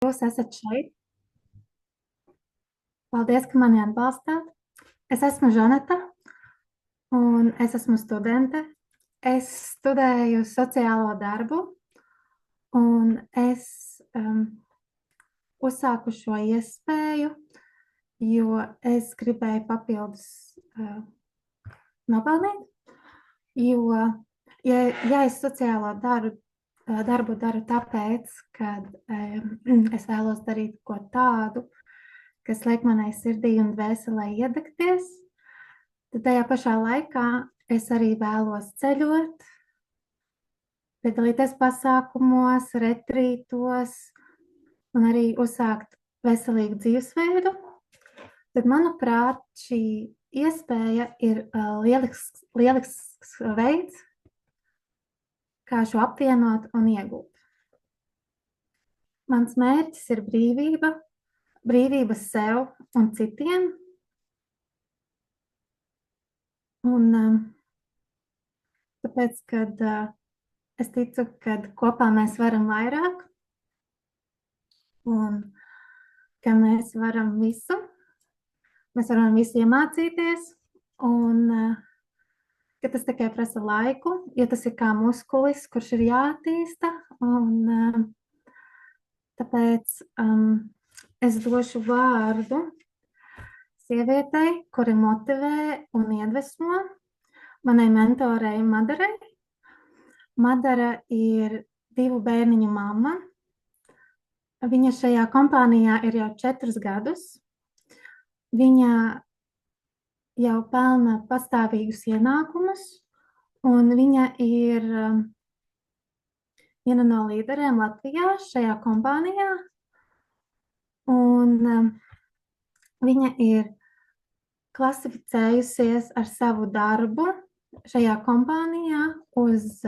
jūs esat šeit. Paldies, ka mani atbalstāt. Es esmu Žaneta, un es esmu studente. Es studēju sociālo darbu, un es uzsāku šo iespēju, jo es gribēju papildus nopelnīt. Jo, ja es sociālo darbu daru tāpēc, ka es vēlos darīt ko tādu, kas liek manai sirdī un dvēselē iedegties, tad tajā pašā laikā es arī vēlos ceļot, piedalīties pasākumos, retrītos un arī uzsākt veselīgu dzīvesveidu. Tad, manuprāt, šī iespēja ir lielisks veids, kā šo apvienot un iegūt. Mans mērķis ir brīvība sev un citiem. Un tāpēc, kad es ticu, ka kopā mēs varam vairāk un ka mēs varam visu iemācīties un ka tas tikai prasa laiku, jo tas ir kā muskulis, kurš ir jāattīsta. Un tāpēc es došu vārdu sievietei, kuri motivē un iedvesmo, manai mentorei Madarai. Madara ir 2 bērniņu mamma. Viņa šajā kompānijā ir jau 4 gadus. Viņa jau pelna pastāvīgus ienākumus, un viņa ir viena no līderiem Latvijā šajā kompānijā. Un viņa ir klasificējusies ar savu darbu šajā kompānijā uz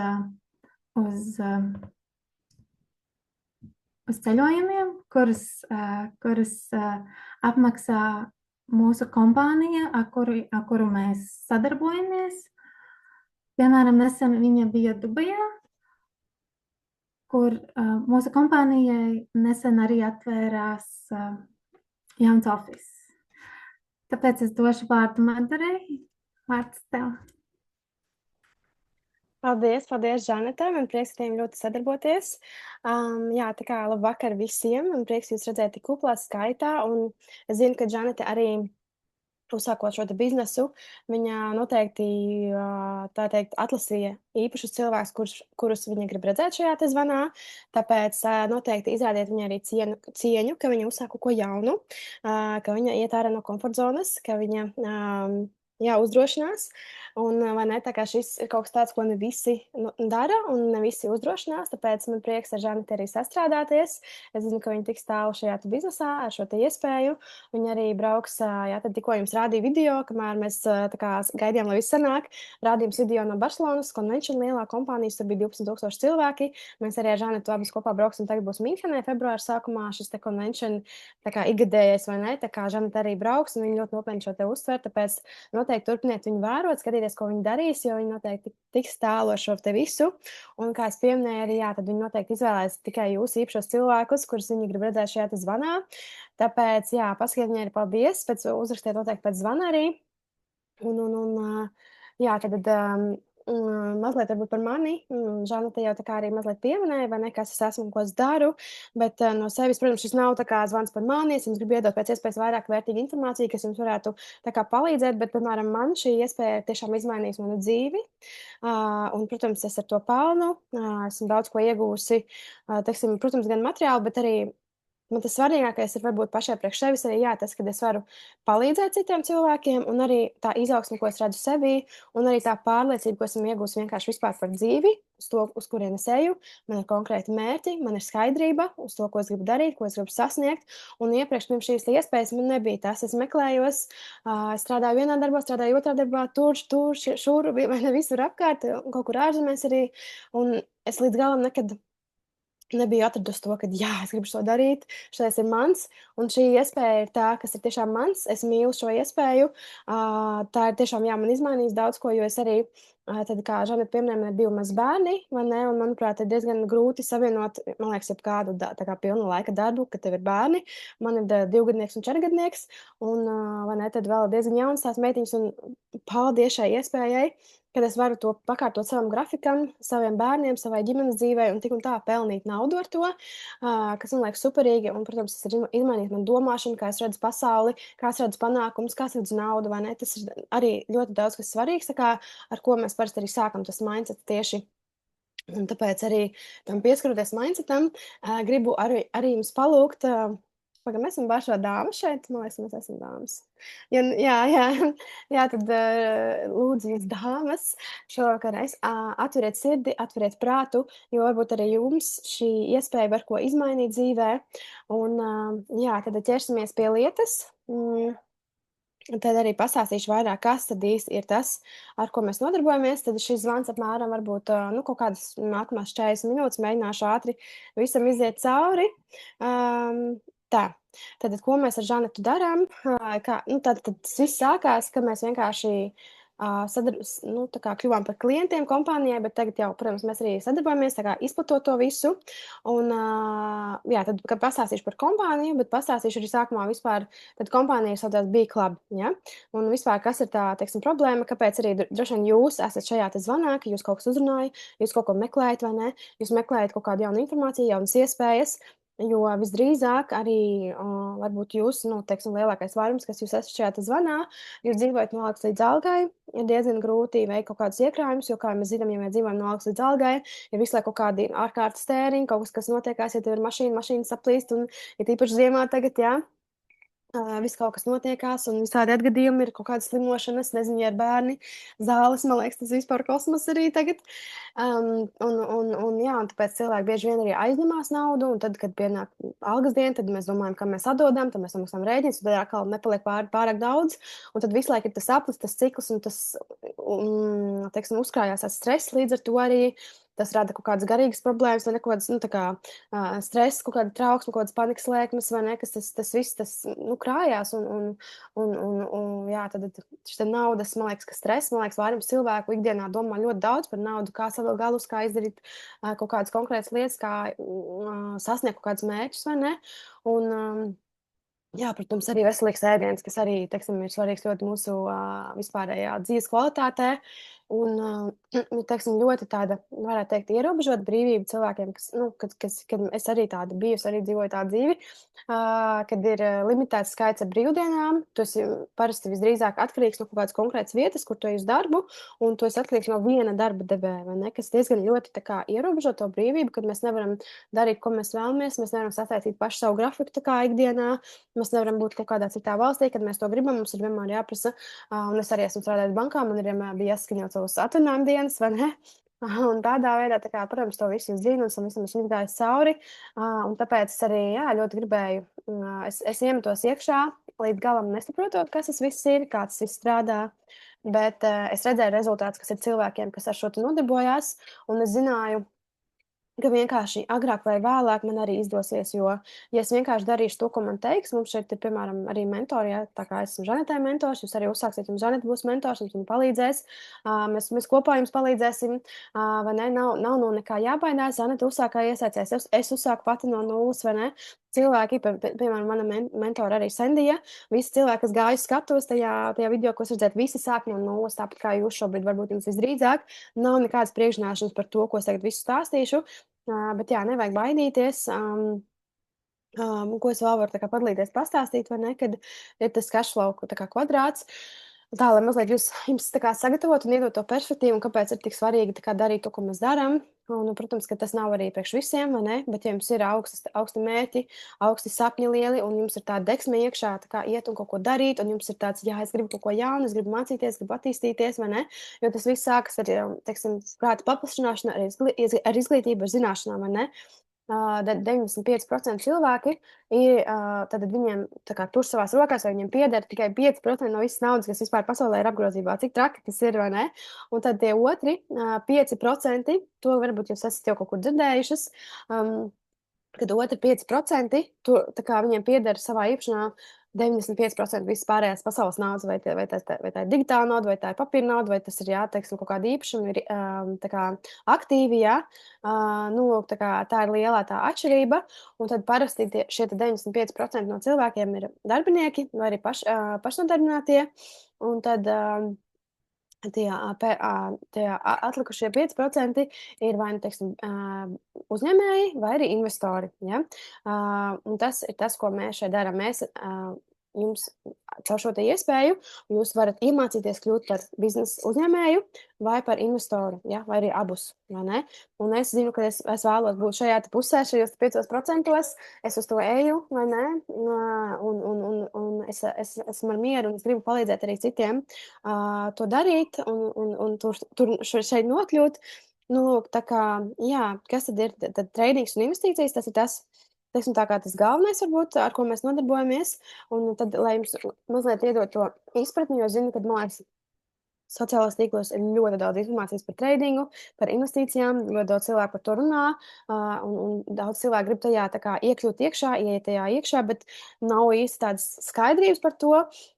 ceļojumiem, kurus apmaksā mūsu kompānija, ar kuru mēs sadarbojamies. Piemēram, nesen viņa bija Dubajā, kur mūsu kompānijai nesen arī atvērās jauns office. Tāpēc es došu vārdu Madarai. Vārds tev. Paldies, Žaneta. Man prieks ar tiem ļoti sadarboties. Tā kā labvakar visiem. Man prieks jūs redzēt tik kuplā skaitā. Un es zinu, ka Žaneta arī uzsākot šo biznesu, viņa noteikti, tā teikt, atlasīja īpašus cilvēkus, kurus viņa grib redzēt šajā te zvanā. Tāpēc noteikti izrādiet viņai arī cieņu, ka viņa uzsāka ko jaunu, ka viņa iet ārā no komfortzonas, ka viņa uzdrošinās. Un, vai ne, tā kā šis ir kaut kas tāds, ko ne visi dara un ne visi uzdrošinās, tāpēc man prieks ar Žanetu arī sastrādāties. Es zinu, ka viņa tiks tālu šajā biznesā ar šo te iespēju. Viņa arī brauks, tad tikko jums rādīja video, kamēr mēs tā kā gaidījām, lai viss sanāk. Rādījums video no Barcelonas, Convention, lielā kompānijas, tur bija 12,000 cilvēki. Mēs arī ar Žanetu abas kopā brauksim, tagad būs Minhenē februāra sākumā šis te Convention, tā kā ikgadējais, vai ne, tā kā Žaneta arī brauks, un viņa ļoti nopietni šo te uztver, tāpēc noteikti turpiniet viņu vērot, skatīties, ko viņi darīs, jo viņi noteikti tiks tālu ar šo te visu. Un, kā es pieminēju arī, tad viņi noteikti izvēlēs tikai jūs īpašos cilvēkus, kurus viņi grib redzēt šajā te zvanā. Tāpēc, pasakiet viņai arī paldies, uzrakstiet noteikti pēc zvana arī. Mazliet varbūt par mani. Žaneta jau tā kā arī mazliet pieminēja, vai ne, kas es esmu un ko es daru, bet no sevis, protams, šis nav tā kā zvans par mani, es jums gribu iedot pēc iespējas vairāk vērtīgu informāciju, kas jums varētu tā kā palīdzēt, bet, piemēram, man šī iespēja tiešām izmainījis manu dzīvi, un, protams, es ar to pelnu, esmu daudz ko iegūsi, teiksim, protams, gan materiāli, bet arī man tas svarīgākais ir varbūt pašai priekš sevis arī, tas, kad es varu palīdzēt citiem cilvēkiem, un arī tā izaugsme, ko es redzu sevī, un arī tā pārliecība, ko esmu iegūsi vienkārši vispār par dzīvi, uz kurien es eju. Man ir konkrēti mērķi, man ir skaidrība uz to, ko es gribu darīt, ko es gribu sasniegt, un iepriekš pirms šīs iespējas man nebija tas. Es meklējos, es strādāju vienā darbā, strādāju otrā darbā, šur, vai ne visur apkārt, kaut kur ārzemēs arī, un es līdz galam nekad nebiju atradusi to, ka jā, es gribu šo darīt, šis ir mans, un šī iespēja ir tā, kas ir tiešām mans. Es mīlu šo iespēju. Tā ir tiešām, jā, man izmainījis daudz ko, jo es arī, tad, kā Žaneta pieminēja, man ir 2 mazi bērni, vai ne, un, manuprāt, ir diezgan grūti savienot, man liekas, jebkādu tā kā pilna laika darbu, kad tev ir bērni. Man ir 2-gadnieks un 4-gadnieks, un, vai ne, tad vēl diezgan jaunas tās meitiņas, un paldies šai iespējai, kad es varu to pakārtot savam grafikam, saviem bērniem, savai ģimenes dzīvei un tik un tā pelnīt naudu ar to, kas man liekas superīgi. Un, protams, tas ir izmainījis manu domāšanu, kā es redzu pasauli, kā es redzu panākumus, kā es redzu naudu, vai ne? Tas ir arī ļoti daudz kas svarīgs, tā kā ar ko mēs parasti arī sākam tas mindset tieši. Un tāpēc arī tam pieskaroties mindsetam, gribu arī jums palūgt. Pagaidām, mēs esam bašā dāmas šeit. Man liekas, mēs esam dāmas. Ja, jā, tad lūdzu jūs dāmas šovakar atveriet sirdi, atveriet prātu, jo varbūt arī jums šī iespēja var ko izmainīt dzīvē. Un jā, tad ķersimies pie lietas. Tad arī pastāstīšu vairāk, kas tad īsti ir tas, ar ko mēs nodarbojamies. Tad šis zvans apmēram varbūt kaut kādas nākamās 40 minūtes. Mēģināšu ātri visam iziet cauri. Tā, tad ko mēs ar Žanetu darām? Tad tas viss sākās, ka mēs vienkārši kļuvām par klientiem kompānijai, bet tagad jau, protams, mēs arī sadarbojamies, tā kā izplatot to visu. Un, jā, tad, kad pastāstīšu par kompāniju, bet pastāstīšu arī sākumā vispār, tad kompānija saucās B-Club, ja? Un vispār, kas ir tā, teiksim, problēma, kāpēc arī droši vien jūs esat šajā te zvanā, ka jūs kaut kas uzrunāja, jūs kaut ko meklējat vai ne, jūs meklējat kaut kādu jaunu informāciju, jaunas iespējas. Jo visdrīzāk arī varbūt jūs, teiksim, lielākais vairums, kas jūs esat šajā zvanā, jūs dzīvojat no algas līdz algai, ir diezgan grūti veikt kaut kādus iekrājumus, jo, kā mēs zinām, ja mēs dzīvojam no algas līdz algai, ir visu laiku kaut kādi ārkārtas tēriņi, kaut kas notiekās, ja tev ir mašīna saplīst, un ir tīpaši ziemā tagad, jā. Viss kaut kas notiekās, un visādi atgadījumi ir kaut kādas slimošanas, nezinu, ja ir bērni, zāles, man liekas, tas vispār kosmos arī tagad. Jā, un tāpēc cilvēki bieži vien arī aizņemās naudu, un tad, kad pienāk algas diena, tad mēs domājam, ka mēs atdodam, tad mēs samaksājam rēķinus, tad atkal nepaliek pārāk daudz, un tad visu laiku ir tas aplis, tas cikls, un tas, teiksim, uzkrājās tas stress, līdz ar to arī tas rada kaut kādas garīgas problēmas, vai ne, kaut kādas, stress, kaut kāda trauksme, kaut kādas panikas lēkmes, vai ne, kas tas viss, krājās, jā, tad šis naudas, man liekas, ka stress, man liekas, vairums cilvēku ikdienā domā ļoti daudz par naudu, kā savilkt galus, kā izdarīt kaut kādas konkrētas lietas, kā sasniegt kaut kādus mērķus, vai ne, un jā, protams, arī veselīgs ēdiens, kas arī, teiksim, ir svarīgs ļoti mūsu vispārējā dzīves kvalitātē. Un, teiksim, ļoti tāda, varētu teikt, ierobežota brīvība cilvēkiem, kad es arī tāda biju, es arī dzīvoju tādu dzīvi, kad ir limitēts skaits ar brīvdienām, tu esi parasti visdrīzāk atkarīgs no kaut kādas konkrētas vietas, kur tu ej uz darbu, un tu esi atkarīgs no viena darba devēja, vai ne, kas diezgan ļoti tā kā ierobežo to brīvību, kad mēs nevaram darīt, ko mēs vēlamies, mēs nevaram sataisīt pašu savu grafiku tā kā ikdienā, mēs nevaram būt kaut kādā citā valstī, kad mēs to gribam, mums ir vienmēr jāprasa, un es arī esmu strādājis bankā, man ir vienmēr bija jāskaņot savus atvaļinājuma dienas, vai ne? Un tādā veidā, tā kā, protams, to visu jūs zinu, un visam esmu gājis cauri, un tāpēc es arī, jā, ļoti gribēju, es iemetos iekšā, līdz galam nesaprotot, kas tas viss ir, kā tas viss strādā, bet es redzēju rezultātus, kas ir cilvēkiem, kas ar šo nodarbojās, un es zināju, ka vienkārši agrāk vai vēlāk man arī izdosies, jo, ja es vienkārši darīšu to, ko man teiks, mums šeit ir, piemēram, arī mentori, ja, tā kā esmu Žanetai mentors, jūs arī uzsāksiet, jums Žaneta būs mentors, jums palīdzēs, mēs kopā jums palīdzēsim, vai ne, nav no nekā jābaidās, Žaneta uzsākā iesaicēs, es uzsāku pati no nulles, vai ne, cilvēki, piemēram, mana mentora arī Sendija, visi cilvēki, kas gāja skatos tajā video, ko es redzētu, visi sāk no nulles, tāpat kā jūs šobrīd, varbūt jums visdrīzāk, nav nekādas priekšzināšanas par to, ko es tagad visu stāstīšu, bet jā, nevajag baidīties. Ko es vēl varu padalīties, pastāstīt, vai ne, kad ir tas cashflow kvadrāts. Tā, lai mazliet jums sagatavot un iedot to perspektīvu, un kāpēc ir tik svarīgi darīt to, ko mēs darām. Un, protams, ka tas nav arī priekš visiem, vai ne? Bet, ja jums ir augsti mērķi, augsti sapņi lieli, un jums ir tāda deksme iekšā, tā kā iet un kaut ko darīt, un jums ir tāds, jā, es gribu kaut ko jaunu, es gribu mācīties, gribu attīstīties, vai ne? Jo tas viss sākas ar, teiksim, prāta paplašināšanu, ar izglītību, ar zināšanām, vai ne? 95% cilvēki ir, tad viņiem tur savās rokās, vai viņiem pieder tikai 5% no visas naudas, kas vispār pasaulē ir apgrozībā. Cik traki tas ir, vai ne? Un tad tie otri 5%, to varbūt jūs esat jau kaut kur dzirdējušas, kad otri 5% tur, tā kā viņiem pieder savā īpašanā 95% visas pārējās pasaules naudas, vai tā ir digitāla nauda, vai tā ir papīra nauda, vai tas ir, jā, teiksim, kaut kāda īpašuma, ir tā kā aktīvi, jā. Nu, tā kā tā ir lielā tā atšķirība, un tad parasti šie 95% no cilvēkiem ir darbinieki vai arī pašnodarbinātie, un tad tie atlikušie 5% ir vai nu, teiksim, uzņēmēji vai arī investori, ja? Un tas ir tas, ko mēs šeit darām. Mēs jums caur šo te iespēju jūs varat iemācīties kļūt par biznesa uzņēmēju vai par investoru, ja? Vai arī abus, vai ne? Un es zinu, ka es vēlos būt šajā te pusē, šajos 5%, es uz to eju, vai ne? Un es esmu ar mieru un es gribu palīdzēt arī citiem to darīt un tur šeit nokļūt. Nu, lūk, tā kā, jā, kas tad ir? Tad treidings un investīcijas, tas ir tas, teiksim, tā kā tas galvenais, varbūt, ar ko mēs nodarbojamies. Un tad, lai jums mazliet iedot to izpratni, jo zinu, ka, man liekas, sociālajos tīklos ir ļoti daudz informācijas par tradingu, par investīcijām, ļoti daudz cilvēku par to runā, un daudz cilvēku grib tajā tā kā iekļūt iekšā, ieiet tajā iekšā, bet nav īsti tādas skaidrības par to.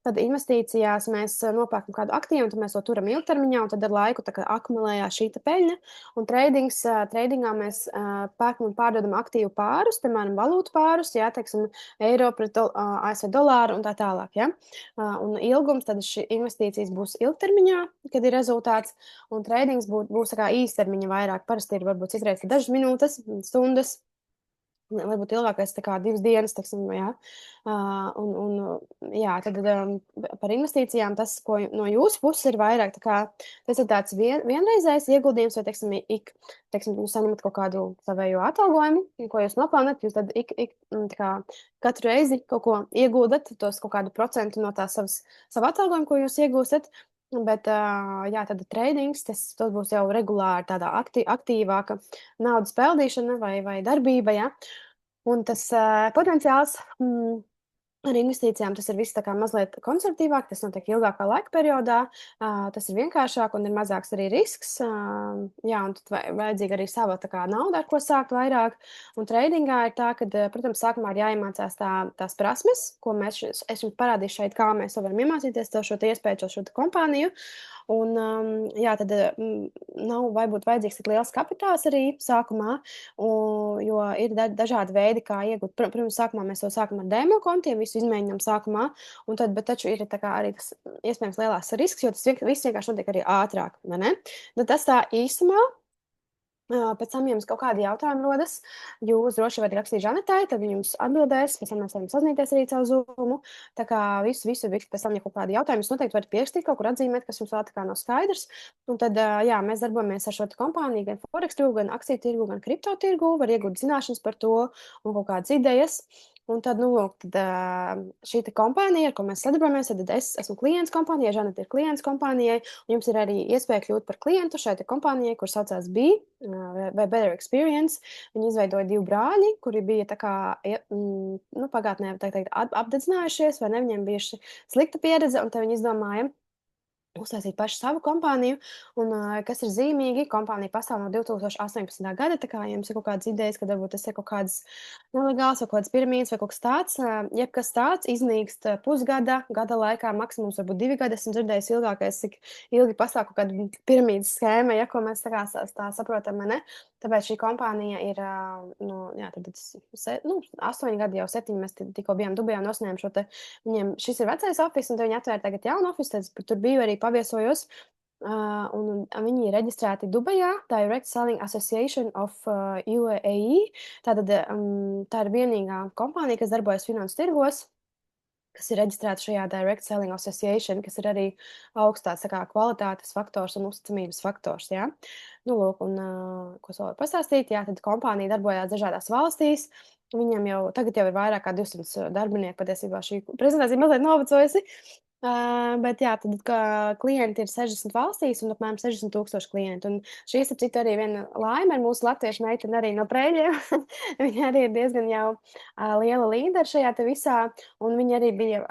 Tad investīcijās mēs nopērkam kādu aktīvu, un tad mēs to turam ilgtermiņā, un tad ar laiku tā kā akumulējās šī peļņa. Un tradingā mēs pērkam un pārdodam aktīvu pārus, piemēram, valūtu pārus, jā, teiksim, eiro pret ASV dolāru un tā tālāk, jā. Un ilgums, tad šī investīcijas būs ilgtermiņā, kad ir rezultāts, un treidings būs tā kā īstermiņa vairāk. Parasti ir varbūt citreiz dažas minūtes, stundas, varbūt ilgākais tā kā 2 dienas, teiksim, jā. Jā, tad par investīcijām tas, ko no jūsu puses ir vairāk, tā kā tas ir tāds vienreizējs ieguldījums, vai, teiksim, jūs saņemat kaut kādu savējo atalgojumu, ko jūs nopelnat, jūs tad tā kā katru reizi kaut ko iegūdat, tos kaut kādu procentu no tā savu atalgojumu, ko jūs iegūstat. Bet, jā, tad treidings, tas būs jau regulāri tādā aktīvāka naudas peldīšana vai darbība, jā. Un tas potenciāls ar investīcijām tas ir viss tā kā mazliet konservatīvāk, tas notiek ilgākā laika periodā, tas ir vienkāršāk un ir mazāks arī risks. Jā, un tad vajadzīga arī sava tā kā nauda, ar ko sākt vairāk. Un treidingā ir tā, ka, protams, sākumā ir jāiemācās tās prasmes, ko es jums parādīšu šeit, kā mēs to varam iemācīties, šo iespēju, šo kompāniju. Un, jā, tad nav varbūt vajadzīgs tik liels kapitāls arī sākumā, jo ir dažādi veidi, kā iegūt. Protams, sākumā mēs to sākam ar demo kontiem, visu izmēģinām sākumā, bet taču ir tā kā arī tas iespējams lielāks risks, jo tas viss vienkārši notiek arī ātrāk, vai ne? Tad tas tā īsumā. Pēc tam, ja jums kaut kādi jautājumi rodas, jūs droši varat rakstīt Žanetai, tad viņa jums atbildēs, pēc tam mēs varam sazināties arī caur Zoomu. Tā kā visu pēc tam, ja kaut kādi jautājumi, jūs noteikti varat pierakstīt, kaut kur atzīmēt, kas jums vēl tā kā nav skaidrs. Un tad, jā, mēs darbojamies ar šo kompāniju, gan Forex tirgu, gan akciju tirgu, gan kripto tirgu, var iegūt zināšanas par to un kaut kādas idejas. Un tad, šī kompānija, ar ko mēs sadarbojamies, tad es esmu klients kompānijai, Žaneta ir klients kompānijai, un jums ir arī iespēja kļūt par klientu šai kompānijai, kur saucās Be vai Better Experience. Viņi izveidoja 2 brāļi, kuri bija tā kā, pagātnē, tā teikt, apdedzinājušies, vai ne, viņiem bija slikta pieredze, un tad viņi izdomāja uztaisīt pašu savu kompāniju, un kas ir zīmīgi, kompānija pastāv no 2018. gada, tā kā jums ir kaut kādas idejas, ka varbūt tas ir kaut kādas nelegāls vai kaut kādas piramīdas vai kaut kas tāds, jebkas tāds iznīkst pusgada, gada laikā, maksimums varbūt 2 gadi, esmu dzirdējis ilgākais, cik ilgi pastāv kaut kāda piramīdas schēma, ja, ko mēs tā saprotam, ne? Tāpēc šī kompānija ir, tad 8 gadi, jau 7, mēs tikko bijām Dubajā un nosņēmām šo te, šis ir vecais office, un tad viņi atvēra tagad jaunu office, tad tur biju arī paviesojos, un viņi ir reģistrēti Dubajā, Direct Selling Association of UAE, tātad tā ir vienīgā kompānija, kas darbojas finansu tirgos, kas ir reģistrēta šajā Direct Selling Association, kas ir arī augstās kvalitātes faktors un uzticamības faktors, jā. Lūk, un ko es vēl varu pastāstīt, jā, tad kompānija darbojās dažādās valstīs, viņiem tagad jau ir vairāk kā 200 darbinieku, patiesībā šī prezentācija mazliet novecojusi, bet jā, tad klienti ir 60 valstīs un apmēram 60,000 klientu, un šī ir citu arī viena laime ar mūsu latviešu meiteni arī no Preļiem, viņa arī ir diezgan jau liela līdera šajā te visā, un viņa arī bija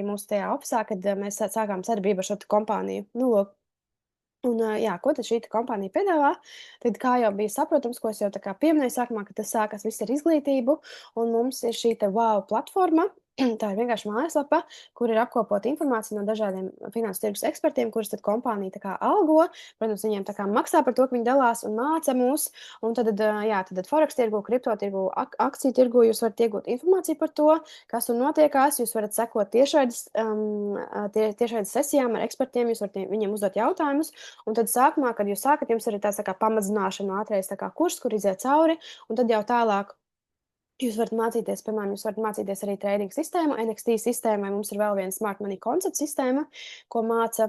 mūsu tajā ofisā, kad mēs sākām sadarbību ar šo kompāniju. Lūk. Un, jā, ko tad šī kompānija piedāvā? Tad, kā jau bija saprotams, ko es jau tā kā pieminēju sākumā, ka tas sākas viss ar izglītību, un mums ir šī te wow platforma. Tā ir vienkārši mājaslapa, kur ir apkopota informācija no dažādiem finanses tirgus ekspertiem, kurus tad kompānija tā kā algo. Protams, viņiem tā kā maksā par to, ka viņi dalās un māca mūs. Un tad, jā, tad Forex tirgu, kripto tirgu, akciju tirgu jūs varat iegūt informāciju par to, kas tur notiekās. Jūs varat sekot tiešraides sesijām ar ekspertiem, jūs varat viņiem uzdot jautājumus. Un tad sākumā, kad jūs sākat, jums ir tāds tā kā pamatzināšana, ātrais tā kā kurs, kur iziet cauri, un tad jau tālāk jūs varat mācīties, piemēram, jūs varat mācīties arī trading sistēmu, NXT sistēmu, vai mums ir vēl viena Smart Money koncepta sistēma, ko māca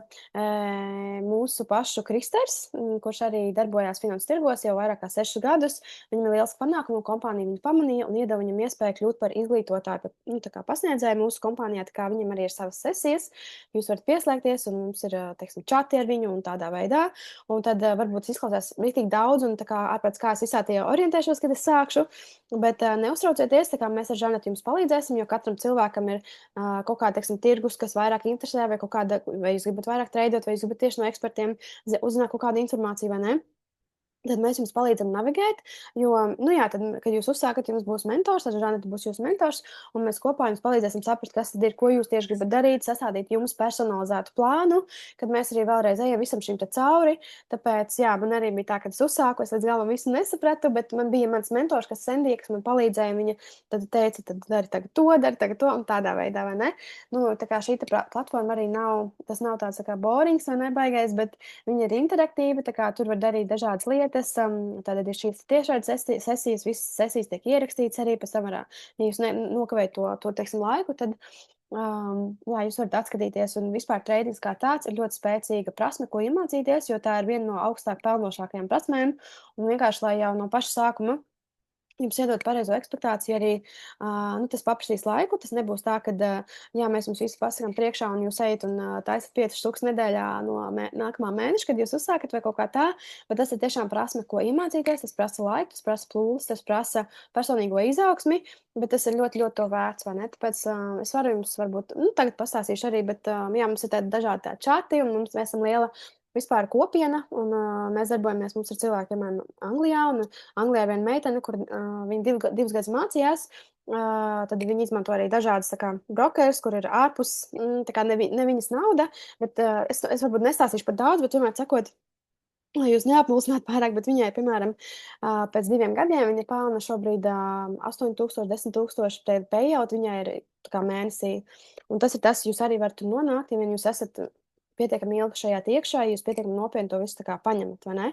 mūsu pašu Kristers, kurš arī darbojās finanses tirgos jau vairāk kā 6 gadus. Viņam ir liels panākumu, kompānija viņu pamanīja un iedeva viņam iespēju kļūt par izglītotāju, tā kā pasniedzēju mūsu kompānijā, tā kā viņam arī ir savas sesijas. Jūs varat pieslēgties, un mums ir, teiksim, čati ar viņu un tādā veidā. Un tad varbūt izklausās rītīgi daudz, un tā kā pēc kā es visā tajā orientēšos, kad es sākšu. Bet neuztraucieties, tā kā mēs ar Žanetu jums palīdzēsim, jo katram cilvēkam ir kaut kāda, teiksim, tirgus, kas vairāk interesē, vai kaut kāda, vai jūs gribat vairāk treidot, vai jūs gribat tieši no ekspertiem uzzināt kaut kādu informāciju, vai ne? Tad mēs jums palīdzam navigēt, jo, nu jā, tad, kad jūs uzsākat, jums būs mentors, tad Žaneta būs jūsu mentors, un mēs kopā jums palīdzēsim saprast, kas tad ir, ko jūs tieši gribat darīt, sastādīt jums personalizētu plānu, kad mēs arī vēlreiz ejam visam šim te cauri. Tāpēc, jā, man arī bija tā, kad es uzsāku, es līdz galam visu nesapratu, bet man bija mans mentors, kas Sendija, kas man palīdzēja, viņa tad teica, tad dari tagad to, un tādā veidā, vai ne? Nu, tā kā šī platforma arī nav, tas nav tāds tā kā borings vai nebaigais, bet viņa ir interaktīva, tā kā tur var darīt dažādas lietas. Tātad ir šīs tiešraides sesijas, visas sesijas tiek ierakstītas arī pēc tam, ja jūs nokavējat to teiksim, laiku, tad jā, jūs varat atskatīties, un vispār treidings kā tāds ir ļoti spēcīga prasme, ko iemācīties, jo tā ir viena no augstāk pelnošākajām prasmēm, un vienkārši, lai jau no paša sākuma jums iedot pareizo ekspektāciju arī, nu, tas paprasīs laiku. Tas nebūs tā, ka, jā, mēs jums visu pasakām priekšā un jūs ejat un taisat 5 štukas nedēļā no nākamā mēneša, kad jūs uzsākat vai kaut kā tā, bet tas ir tiešām prasme, ko iemācīties, tas prasa laiku, tas prasa plūles, tas prasa personīgo izaugsmi, bet tas ir ļoti, ļoti to vērts, vai ne? Tāpēc es varu jums varbūt, nu, tagad pastāstīšu arī, bet, jā, mums ir tādi dažādi tā čati un mēs esam liela vispār kopiena, un mēs darbojamies, mums ir cilvēki, piemēram, Anglijā, un Anglijā ir viena meitene, kur viņa divus gadus mācījās, tad viņi izmanto arī dažādas tā kā brokerus, kur ir ārpus, tā kā ne viņas nauda, bet es varbūt nestāstīšu par daudz, bet vienmēr sakot, lai jūs neapmulsinātu pārāk, bet viņai, piemēram, pēc 2 gadiem viņa pelna šobrīd 8,000, 10,000 payout, viņai ir tā kā mēnesī, un tas ir tas, jūs arī varat tur nonākt, ja vien jūs esat pietiekami ilgi šajā iekšā, ja jūs pietiekami nopietni to visu tā kā paņemat, vai ne?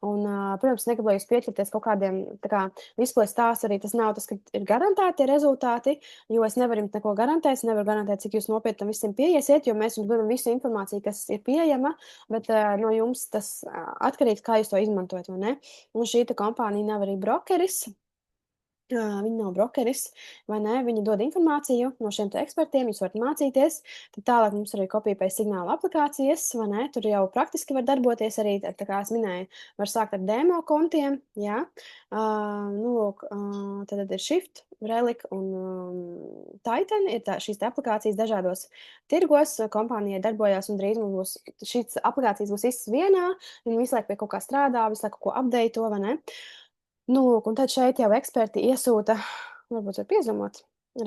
Un, protams, negribu, lai jūs pieķerties kaut kādiem, tā kā visu, ko es stāstu, arī tas nav tas, ka ir garantēti rezultāti, jo es nevaru jums neko garantēt, es nevaru garantēt, cik jūs nopietni tam visam pieiesiet, jo mēs jums dodam visu informāciju, kas ir pieejama, bet no jums tas atkarīgs, kā jūs to izmantojat, vai ne? Un šī kompānija nav arī brokeris. Viņi nav brokeris, vai ne? Viņi dod informāciju no šiem ekspertiem, jūs varat mācīties. Tad tālāk mums ir arī kopīpējas signāla aplikācijas, vai ne? Tur jau praktiski var darboties arī, tā kā es minēju, var sākt ar demo kontiem, jā. Nu, lūk, tad ir Shift, Relic un Titan, ir šīs aplikācijas dažādos tirgos, kompānija darbojās un drīz mums būs, šīs aplikācijas būs visas vienā, viņi visu laiku pie kaut kā strādā, visu laiku kaut ko update'o, vai ne? Nu, lūk, un tad šeit jau eksperti iesūta, varbūt var piezumot,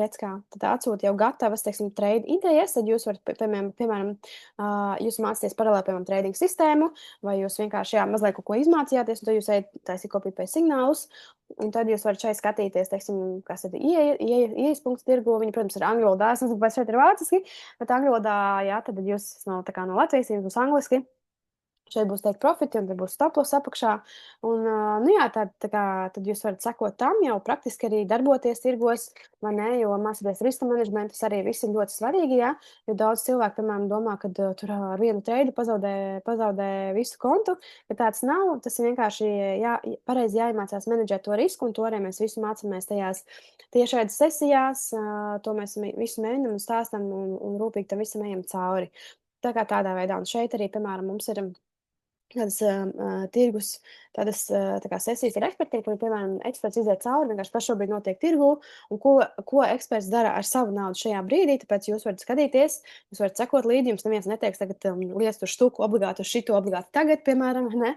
redz kā, tad atsūta jau gatavas, teiksim, trade idejas, tad jūs varat, piemēram, jūs mācāties paralēli, piemēram, trading sistēmu, vai jūs vienkārši, jā, mazliet kaut ko izmācījāties, un tad jūs ejat taisīt kopīpējas signālus, un tad jūs varat šeit skatīties, teiksim, kas tad ieejas punkts tirgu, viņi, protams, ir angļu valodā, es nezinu, kāpēc šeit ir vāciski, bet angļu valodā, jā, tad jūs nav tā kā no Latvijas, jūs būs angliski. Šeit būs teikt profiti, un tad būs stoplos apakšā. Un, nu jā, tad jūs varat sekot tam, jau praktiski arī darboties tirgos, vai ne, jo mācīties riska menedžmentu, tas arī viss ir ļoti svarīgi, jā, jo daudz cilvēku, piemēram, domā, ka tur ar vienu treidu pazaudē visu kontu, bet tāds nav, tas ir vienkārši pareizi jāiemācās menedžēt to risku, un to arī mēs visu mācāmies tajās tiešraides sesijās, to mēs visu mēģinam un stāstam un rūpīgi tam visam ejam cauri. Tā kā tādā veidā, un šeit arī, piemēram, mums ir kādas tirgus, tādas tā kā sesijas ar ekspertiem, kur, piemēram, eksperts iziet cauri, vienkārši kas šobrīd notiek tirgū, un ko eksperts dara ar savu naudu šajā brīdī. Tāpēc jūs varat skatīties, jūs varat sekot līdzi. Jums neviens neteiks, tagad liec tur štuku obligāti uz šito obligāti tagad, piemēram, ne?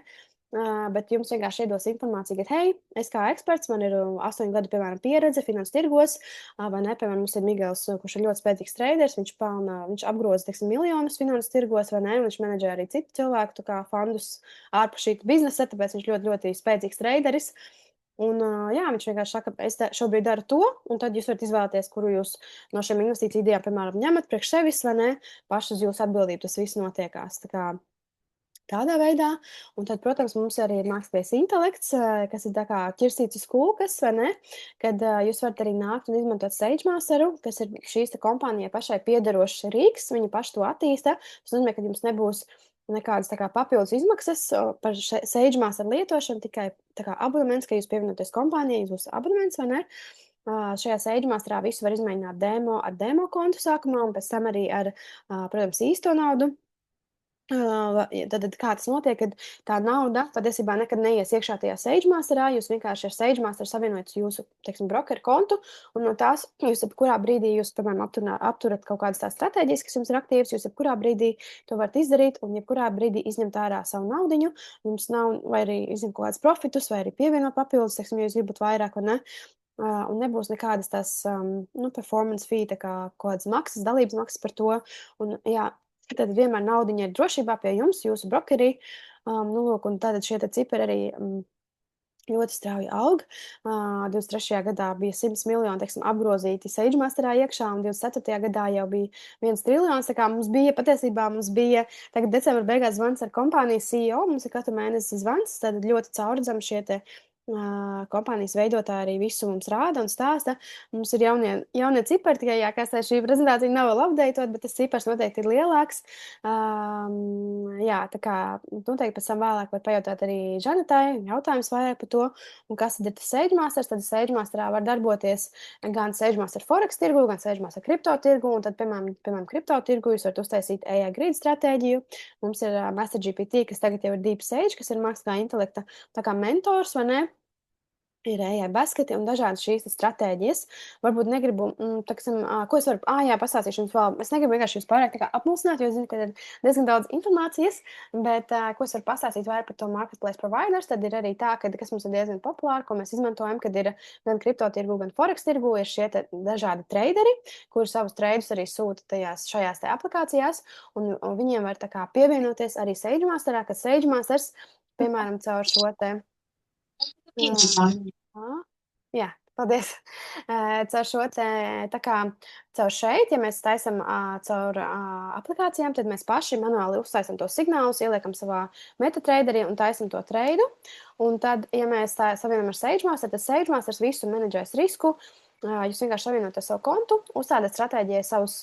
Bet jums vienkārši iedos informāciju, ka, hei, es kā eksperts, man ir 8 gadu, piemēram, pieredze finanses tirgos, vai ne, piemēram, mums ir Migels, kurš ir ļoti spēcīgs traders, viņš apgroza, teiksim, miljonus finanses tirgos, vai ne, un viņš menedžē arī citu cilvēku, tā kā fondus ārpus šī biznesa, tāpēc viņš ļoti, ļoti spēcīgs traderis. Un, jā, viņš vienkārši saka, es šobrīd daru to, un tad jūs varat izvēlēties, kuru jūs no šiem investīciju idejām, piemēram, ņemat priekš sevis, vai ne, paši uz jūsu atbildību tas viss notiekās. Tā kā tādā veidā, un tad, protams, mums arī ir mākslīgais intelekts, kas ir tā kā ķirsīts uz kūkas, vai ne? Kad jūs varat arī nākt un izmantot SageMasteru, kas ir šīs kompānijai pašai piederošs rīks, viņi paši to attīsta. Tas nozīmē, ka jums nebūs nekādas tā kā papildus izmaksas par SageMasteru lietošanu, tikai tā kā abonements, ka jūs pievienoties kompānijai, jūs būs abonements, vai ne? Šajā SageMasterā visu var izmēģināt ar demo kontu sākumā, un pēc tam arī ar, protams, īsto naudu. Tad kā tas notiek, kad tā nauda patiesībā nekad neies iekšā tajā SageMasterā, jūs vienkārši ar SageMasteru savienojat jūsu, teiksim, brokeru kontu, un no tās jūs jebkurā brīdī, piemēram, apturat kaut kādas tās stratēģijas, kas jums ir aktīvas, jūs jebkurā brīdī to varat izdarīt, un jebkurā brīdī izņemt ārā savu naudiņu, jums nav, vai arī izņemt kaut kādus profitus, vai arī pievienot papildus, teiksim, ja jūs gribat vairāk, vai ne, un nebūs nekādas tās, performance fee, tā kā kaut kādas maksas, dalības maksas par to, un, jā, tad vienmēr naudiņa ir drošībā pie jums, jūsu brokerī. Lūk, un tātad šie cipari arī ļoti strauji aug. 23. gadā bija 100 miljoni, teiksim, apgrozīti SageMasterā iekšā, un 24. gadā jau bija 1 triljons. Tā kā mums bija, patiesībā mums bija, tagad decembra beigās zvans ar kompānijas CEO, mums ir katru mēnesi zvans, tad ļoti caurdzam šie te kompānijas veidotāji arī visu mums rāda un stāsta. Mums ir jaunie cipari, tikai jākās, šī prezentācija nav vēl updateot, bet tas cipars noteikti ir lielāks. Jā, tā kā noteikti pēc tam vēlāk var pajautāt arī Žanetai jautājums vairāk par to, un kas tad ir tas SageMasters. Tad SageMasterā var darboties gan SageMaster Forex tirgu, gan SageMaster kripto tirgu, un tad, piemēram, kripto tirgu jūs varat uztaisīt AI grid stratēģiju. Mums ir MasterGPT, kas tagad jau ir DeepSage, kas ir mākslīgā intelekta tā kā mentors, vai ne? Ir AI basketi un dažādas šīs stratēģijas. Varbūt negribu, taksim, ko es varu, pastāstīšu jums vēl. Es negribu vienkārši jūs pārāk tā kā apmulsināt, jo es zinu, ka ir diezgan daudz informācijas, bet ko es varu pastāstīt vairāk par to marketplace providers, tad ir arī tā, ka, kas mums ir diezgan populāri, ko mēs izmantojam, kad ir gan kripto tirgu, gan forex tirgu, ir šie dažādi traderi, kuri savus treidus arī sūta šajās te aplikācijās, un viņiem var tā kā pievienoties arī SageMasterā, kad SageMasters, piemēram, caur šo te jā, paldies. Caur šo te, tā kā caur šeit, ja mēs taisam caur aplikācijām, tad mēs paši manuāli uztaisam to signālus, ieliekam savā MetaTraderī un taisam to treidu. Un tad, ja mēs tā savienam ar SageMaster, tad SageMasters visu menedžēs risku. Jūs vienkārši savienojat savu kontu, uzstādat stratēģijai savus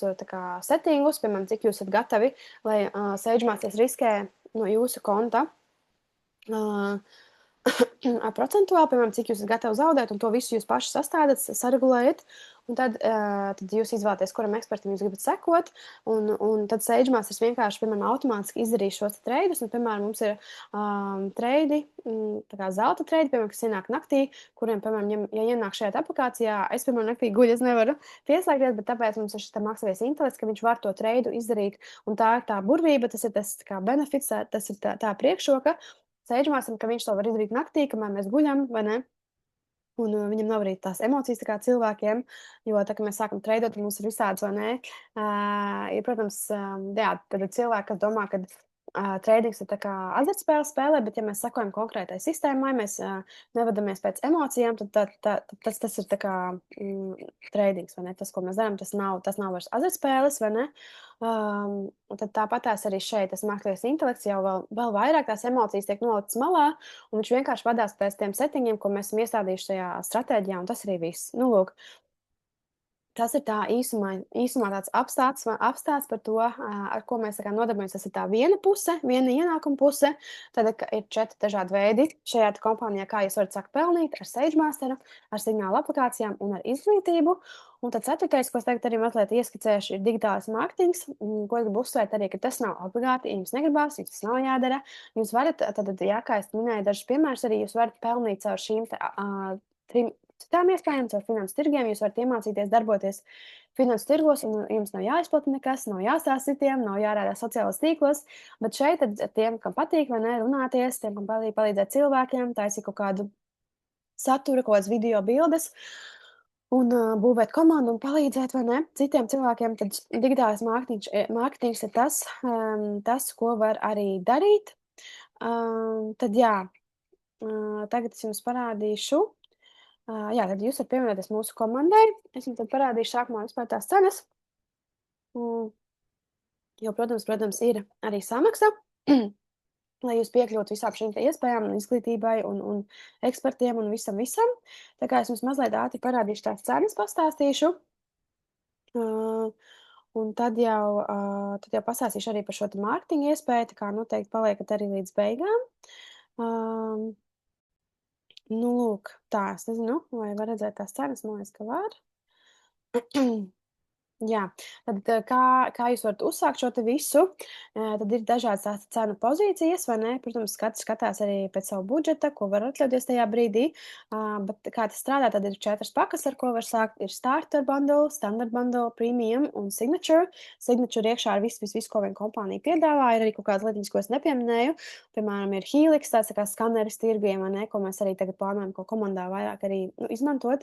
settingus, piemēram, cik jūs esat gatavi, lai SageMasters riskē no jūsu konta. Procentuāli, piemēram, cik jūs esat gatavi zaudēt, un to visu jūs paši sastādat, saregulējat, un tad jūs izvēlaties, kuram ekspertam jūs gribat sekot, un tad SageMasters vienkārši, piemēram, automātiski izdarīs šos treidus, un, piemēram, mums ir treidi, tā kā zelta treidi, piemēram, kas ienāk naktī, kuriem, piemēram, ja ienāk šajā aplikācijā, es, piemēram, naktī guļu, es nevaru pieslēgties, bet tāpēc mums ir šis mākslīgais intelekts, ka viņš var to treidu izdarīt, un tā ir tā burvība, tas ir tas kā benefits, tas ir tā priekšroka, SageMasteram, ka viņš to var izdarīt naktī, kamēr mēs guļam, vai ne? Un viņam nav arī tās emocijas tā kā cilvēkiem, jo tā, kad mēs sākam treidot, mums ir visāds, vai ne? Ir, protams, jā, tad ir cilvēki, kas domā, ka treidings ir tā kā azartspēle spēlē, bet ja mēs sekojam konkrētai sistēmai, mēs nevadamies pēc emocijām, tad tas ir tā kā treidings, vai ne? Tas, ko mēs darām, tas nav vairs azartspēles, vai ne? Un tad tāpatās arī šeit tas mākslīgais intelekts jau vēl vairāk tās emocijas tiek noliktas malā, un viņš vienkārši vadās pēc tiem settingiem, ko mēs esam iestādījuši šajā stratēģijā, un tas arī viss. Nu, lūk. Tas ir tā īsumā tāds apstāsts par to, ar ko mēs tā kā nodarbojamies. Tas ir tā viena puse, viena ienākuma puse. Tad ir 4 dažādi veidi šajā te kompānijā, kā jūs varat sākt pelnīt ar SageMasteru, ar signālu aplikācijām un ar izglītību. Un tad 4., ko es tagad arī mazliet ieskicēšu, ir digitālais mārketings, ko es gribu uzsvērt arī, ka tas nav obligāti, ja jums negribās, jums tas nav jādara. Jūs varat, tad, jā, kā es minēju dažus piemērus, arī jūs varat pelnīt caur šīm te, 3 citām iespējām, caur finansu tirgiem. Jūs varat iemācīties darboties finansu tirgos, un jums nav jāizplata nekas, nav jāstāsta citiem, nav jārādā sociālos tīklos. Bet šeit tad tiem, kam patīk, vai ne, runāties, tiem, kam patīk palīdzēt cilvēkiem, taisīt kaut kādu satura, kaut kādas video bildes un būvēt komandu un palīdzēt, vai ne, citiem cilvēkiem, tad digitālais mārketings ir tas, ko var arī darīt. Tad jā, tagad es jums parādīšu. Jā, tad jūs varat pievienoties mūsu komandai. Es jums tad parādīšu sākumā vispār tās cenas. Jo, protams, ir arī samaksa, lai jūs piekļūtu visām šīm te iespējām un izglītībai un ekspertiem un visam. Tā kā es jums mazliet ātri parādīšu tās cenas, pastāstīšu. Un tad jau pastāstīšu arī par šo te mārketinga iespēju, tā kā noteikti paliekat arī līdz beigām. Nu, lūk, tā, es nezinu, vai var redzēt tās cenas, man liekas, ka var. Jā, tad kā jūs varat uzsākt šo te visu, tad ir dažādas tās cenu pozīcijas, vai ne? Protams, katrs skatās arī pēc savu budžeta, ko var atļauties tajā brīdī, bet kā tas strādā, tad ir 4 pakas, ar ko var sākt. Ir Starter bundle, Standard bundle, Premium un Signature. Signature iekšā ir viss, ko vien kompānija piedāvā, ir arī kaut kādas lietiņas, ko es nepieminēju. Piemēram, ir Helix, tāds kā skaneris tirgiem, vai ne, ko mēs arī tagad plānojam, ko komandā vairāk arī izmantot.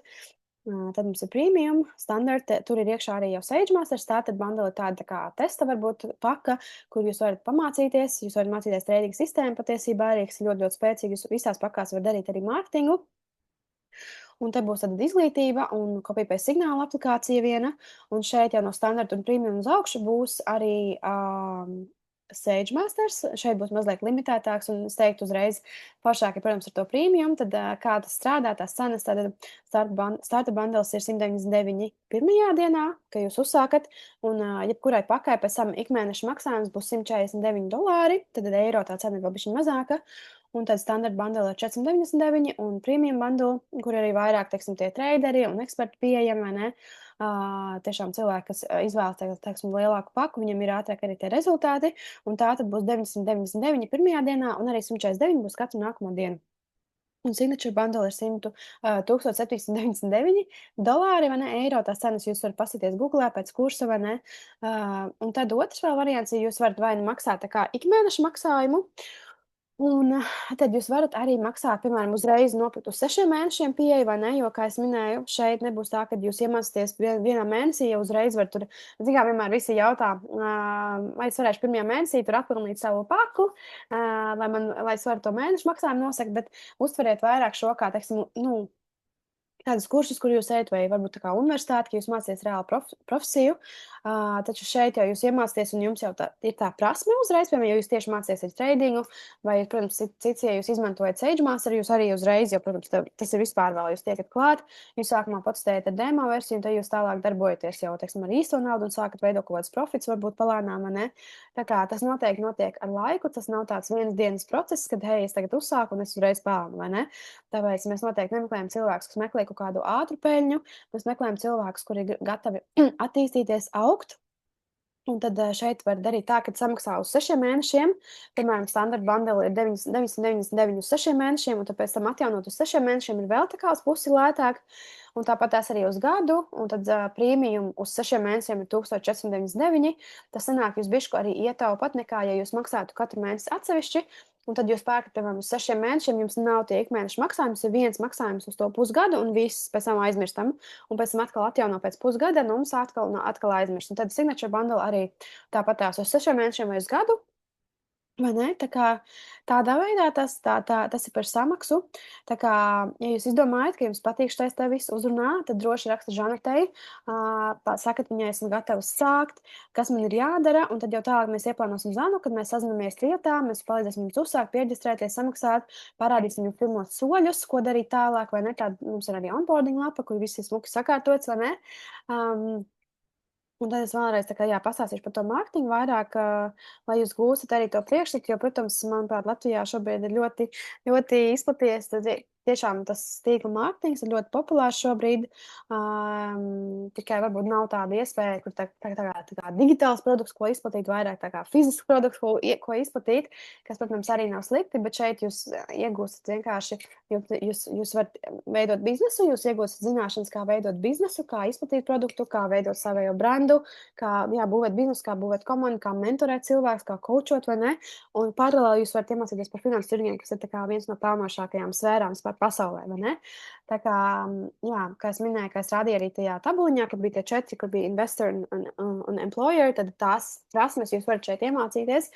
Tad mums ir Premium, Standard, tur ir iekšā arī jau SageMaster, Starter bundle ir tāda tā kā testa varbūt paka, kur jūs varat pamācīties, jūs varat mācīties trading sistēmu patiesībā arī, kas ir ļoti, ļoti spēcīgi, jūs visās pakās var darīt arī mārketingu. Un te būs tad izglītība un copy-paste signāla aplikācija viena, un šeit jau no Standard un Premium uz augšu būs arī SageMasters. Šeit būs mazliet limitētāks, un es teiktu uzreiz pašāk, ja, protams, ar to Premium, tad kā tas strādā, tās cenas, tad Starter bundles ir 199 pirmajā dienā, kad jūs uzsākat, un jebkurai pakai pēc tam ikmēneša maksājums būs $149, tad eiro tā cena ir vēl bišķiņ mazāka, un tad Standard bundle ir 499, un Premium bundle, kur arī vairāk, teiksim, tie traderi un eksperti pieejami, vai ne? Tiešām cilvēki, kas izvēlas, teiksim, lielāku paku, viņam ir ātrāk arī tie rezultāti, un tā tad būs 999 pirmajā dienā, un arī 149 būs katru nākamo dienu. Un Signature bundle ir 1799 dolāri, vai ne, eiro, tās cenas jūs varat pasīties Googlē pēc kursa, vai ne, un tad otrs vēl variants, ja jūs varat vai nu maksāt tā kā ikmēneša maksājumu, un tad jūs varat arī maksāt, piemēram, uzreiz nopirkt uz 6 mēnešiem pieeja, vai ne, jo, kā es minēju, šeit nebūs tā, ka jūs iemācāties vienā mēnesī, ja uzreiz var tur, kā vienmēr visi jautā, vai es varēšu pirmajā mēnesī tur atpilnīt savu paku, lai es varu to mēnešu maksājumu nosakt, bet uztveriet vairāk šo, kā, teiksim, kādus kursus, kur jūs ejat, vai varbūt tā kā universitāti, ka jūs mācāties reāli profesiju, taču šeit jau jūs iemācāties, un jums jau ir tā prasme uzreiz, piemēram, ja jūs tieši mācāties ar tradingu, vai, protams, cits, ja jūs izmantojat SageMaster, jūs arī uzreiz, jo, protams, tas ir vispār vēl, jūs tiekat klāt, jūs sākumā patestējat ar demo versiju, un tad jūs tālāk darbojaties jau, teiksim, ar īsto naudu un sākat veidot kaut kāds profits, varbūt palēnām, vai ne? Tā kā tas noteikti notiek ar laiku, tas nav tāds vienas dienas process, kad, hei, es tagad uzsāku un es uzreiz pelnu, vai ne? Tāpēc mēs noteikti nemeklējam cilvēkus, kas meklē kaut kādu ātru peļņu, mēs meklējam cilvēkus, kuri ir gatavi attīstīties, augt. Un tad šeit var darīt tā, ka samaksā uz 6 mēnešiem, piemēram, Standard bundle ir 999 uz 6 mēnešiem, un tad pēc tam atjaunot uz 6 mēnešiem ir vēl tā kā uz pusi lētāk, un tāpat tās arī uz gadu, un tad Premium uz 6 mēnešiem ir 1499, tas sanāk jūs bišku arī ietaupat nekā, ja jūs maksātu katru mēnesi atsevišķi, un tad jūs pērkat, piemēram, uz 6 mēnešiem, jums nav tie ikmēneša maksājums, ir viens maksājums uz to pusgadu, un viss pēc tam aizmirstam, un pēc tam atkal atjauno pēc pusgada, un mums atkal aizmirst. Un tad Signature bundle arī tāpat tās uz 6 mēnešiem vai uz gadu, Vai ne? Tā kā tādā veidā tas ir par samaksu. Tā kā, ja jūs izdomājat, ka jums patīk šitais te viss uzrunā, tad droši rakstiet Žanetei, sakat viņai, esmu gatavs sākt, kas man ir jādara, un tad jau tālāk mēs ieplānosim zvanu, kad mēs sazinamies vietā, mēs palīdzēsim jums uzsākt, pierģistrēties, samaksāt, parādīsim jums pirmos soļus, ko darīt tālāk, vai ne? Tāda mums ir arī onboarding lapa, kur viss ir smuki sakārtots, vai ne? Un tad es vēlreiz tā kā, jā, pastāstīšu par to mārketingu vairāk, lai jūs gūstat arī to priekšstatu, jo, protams, manuprāt, Latvijā šobrīd ir ļoti izplatījies, tad tiešām tas tīkla mārketings ir ļoti populārs šobrīd, tikai varbūt nav tāda iespēja, kur tā kā digitāls produkts, ko izplatīt, vairāk tā kā fizisks produkts, ko izplatīt, kas, protams, arī nav slikti, bet šeit jūs iegūstat vienkārši, jūs varat veidot biznesu, jūs iegūstat zināšanas, kā veidot biznesu, kā izplatīt produktu, kā veidot savējo brandu, kā, jā, būvēt biznesu, kā būvēt komandu, kā mentorēt cilvēks, kā coachot, vai ne? Un paralēli jūs varat iemācīties par finansu tirgiem, kas ir tā kā viens no pelnošākajām sfērām vispār pasaulē, vai ne? Tā kā, jā, kā es minēju, kā es rādīju arī tajā tabuliņā, kad bija tie 4, kur bija investor un employer, tad tās prasmes jūs varat šeit iemācīties.